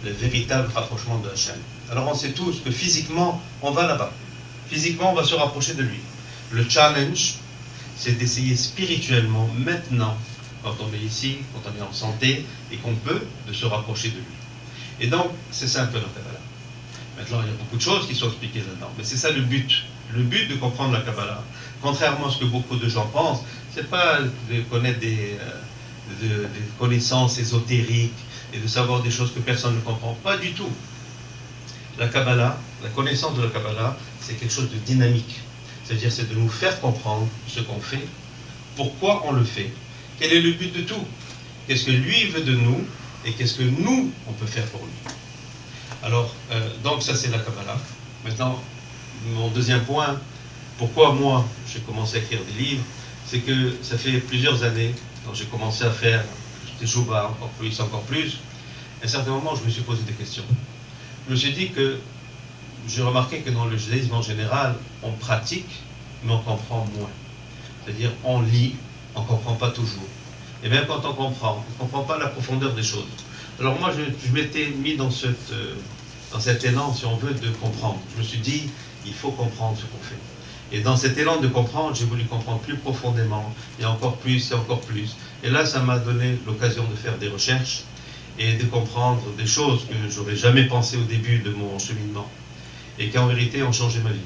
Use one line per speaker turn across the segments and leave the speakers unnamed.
le véritable rapprochement de Hachem. Alors on sait tous que physiquement, on va là-bas. Physiquement, on va se rapprocher de lui. Le challenge, c'est d'essayer spirituellement, maintenant, quand on est ici, quand on est en santé, et qu'on peut, de se rapprocher de lui. Et donc, c'est ça un peu la Kabbalah. Maintenant, il y a beaucoup de choses qui sont expliquées là-dedans, mais c'est ça le but. Le but de comprendre la Kabbalah, contrairement à ce que beaucoup de gens pensent, c'est pas de connaître des connaissances ésotériques et de savoir des choses que personne ne comprend. Pas du tout. La Kabbalah, la connaissance de la Kabbalah, c'est quelque chose de dynamique. C'est-à-dire, c'est de nous faire comprendre ce qu'on fait, pourquoi on le fait, quel est le but de tout, qu'est-ce que lui veut de nous, et qu'est-ce que nous, on peut faire pour lui. Alors, donc ça c'est la Kabbalah. Maintenant, mon deuxième point, pourquoi moi j'ai commencé à écrire des livres, c'est que ça fait plusieurs années, quand j'ai commencé à faire des Teshuva encore plus, à un certain moment je me suis posé des questions. Je me suis dit que, j'ai remarqué que dans le judaïsme en général, on pratique, mais on comprend moins. C'est-à-dire, on lit, on ne comprend pas toujours. Et même quand on comprend, on ne comprend pas la profondeur des choses. Alors moi, je m'étais mis dans cet élan, si on veut, de comprendre. Je me suis dit, il faut comprendre ce qu'on fait. Et dans cet élan de comprendre, j'ai voulu comprendre plus profondément, et encore plus, et encore plus. Et là, ça m'a donné l'occasion de faire des recherches, et de comprendre des choses que j'aurais jamais pensé au début de mon cheminement, et qui en vérité ont changé ma vie.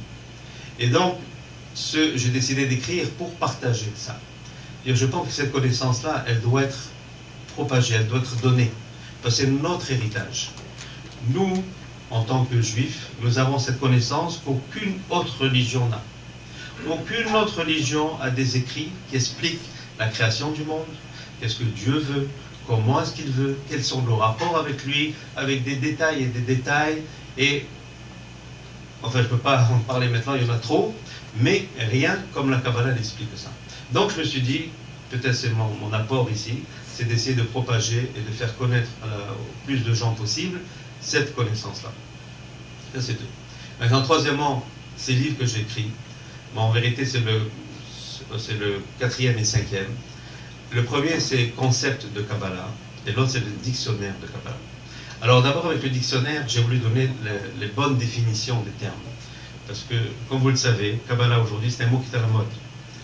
Et donc, j'ai décidé d'écrire pour partager ça. Et je pense que cette connaissance-là, elle doit être propagée, elle doit être donnée. Parce que c'est notre héritage. Nous, en tant que juifs, nous avons cette connaissance qu'aucune autre religion n'a. Aucune autre religion a des écrits qui expliquent la création du monde, qu'est-ce que Dieu veut, comment est-ce qu'il veut, quels sont nos rapports avec lui, avec des détails et des détails. Et, enfin, je ne peux pas en parler maintenant, il y en a trop, mais rien comme la Kabbalah l'explique ça. Donc je me suis dit, peut-être c'est mon apport ici, c'est d'essayer de propager et de faire connaître au plus de gens possible cette connaissance-là. Ça c'est deux. Maintenant, troisièmement, ces livres que j'écris, bon, en vérité c'est le quatrième et cinquième. Le premier c'est Concept de Kabbalah, et l'autre c'est le Dictionnaire de Kabbalah. Alors d'abord avec le dictionnaire, j'ai voulu donner les bonnes définitions des termes. Parce que, comme vous le savez, Kabbalah aujourd'hui c'est un mot qui est à la mode.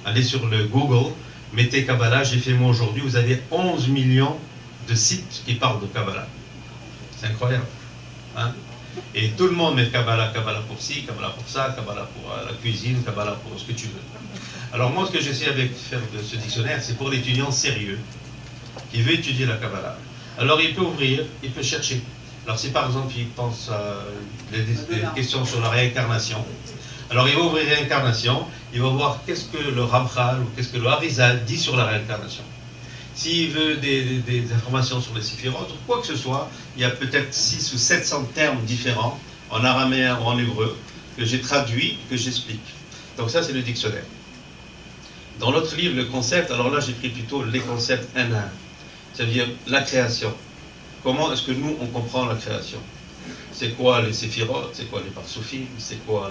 Allez sur le Google, mettez Kabbalah, j'ai fait moi aujourd'hui, vous avez 11 millions de sites qui parlent de Kabbalah. C'est incroyable. Hein? Et tout le monde met Kabbalah, Kabbalah pour ci, Kabbalah pour ça, Kabbalah pour la cuisine, Kabbalah pour ce que tu veux. Alors moi, ce que j'essaie de faire de ce dictionnaire, c'est pour l'étudiant sérieux qui veut étudier la Kabbalah. Alors il peut ouvrir, il peut chercher. Alors si par exemple il pense à des questions sur la réincarnation, alors il va ouvrir réincarnation, il va voir qu'est-ce que le Ramchal ou qu'est-ce que le Harizal dit sur la réincarnation. S'il veut des informations sur les séphirotes ou quoi que ce soit, il y a peut-être 600 ou 700 termes différents en araméen ou en hébreu que j'ai traduits, que j'explique. Donc ça c'est le dictionnaire. Dans l'autre livre, le concept, alors là j'ai pris plutôt les concepts un à un. C'est-à-dire la création. Comment est-ce que nous on comprend la création? C'est quoi les séphirotes? C'est quoi les parsoufim? C'est quoi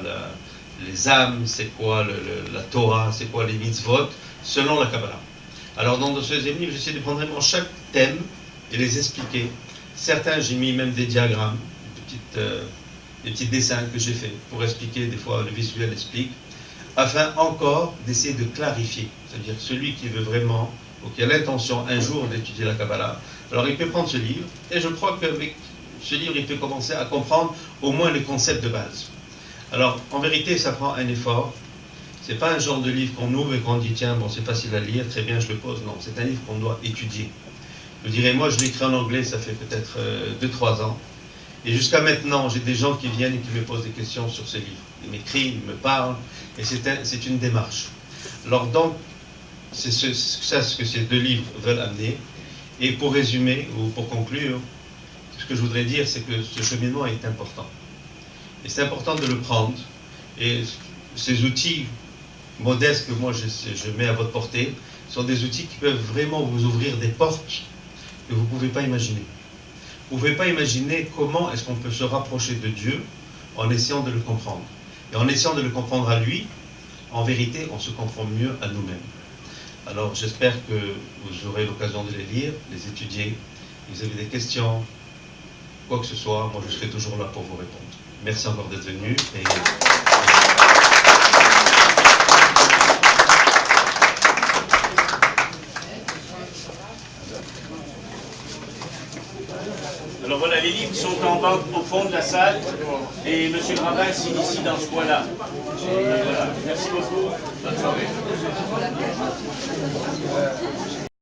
les âmes? C'est quoi la Torah? C'est quoi les mitzvot? Selon la Kabbalah. Alors dans ce deuxième livre, j'essaie de prendre vraiment chaque thème et les expliquer. Certains, j'ai mis même des diagrammes, des petits dessins que j'ai fait pour expliquer, des fois le visuel explique, afin encore d'essayer de clarifier. C'est-à-dire celui qui veut vraiment, ou qui a l'intention un jour d'étudier la Kabbalah, alors il peut prendre ce livre, et je crois qu'avec ce livre, il peut commencer à comprendre au moins les concepts de base. Alors, en vérité, ça prend un effort. C'est pas un genre de livre qu'on ouvre et qu'on dit, tiens, bon, c'est facile à lire, très bien, je le pose. Non, c'est un livre qu'on doit étudier. Je dirais, moi, je l'écris en anglais, ça fait peut-être 2-3 ans. Et jusqu'à maintenant, j'ai des gens qui viennent et qui me posent des questions sur ce livre. Ils m'écrivent, ils me parlent, et c'est une démarche. Alors donc, c'est ce que ces deux livres veulent amener. Et pour résumer, ou pour conclure, ce que je voudrais dire, c'est que ce cheminement est important. Et c'est important de le prendre. Et ces outils modestes que moi je mets à votre portée sont des outils qui peuvent vraiment vous ouvrir des portes que vous ne pouvez pas imaginer. Vous ne pouvez pas imaginer comment est-ce qu'on peut se rapprocher de Dieu en essayant de le comprendre. Et en essayant de le comprendre à lui, en vérité, on se comprend mieux à nous-mêmes. Alors j'espère que vous aurez l'occasion de les lire, les étudier. Vous avez des questions, quoi que ce soit, moi je serai toujours là pour vous répondre. Merci encore d'être venu.
Alors voilà, les livres sont en banque au fond de la salle et M. Grabin s'initie dans ce coin-là. Voilà. Merci beaucoup. Bonne soirée.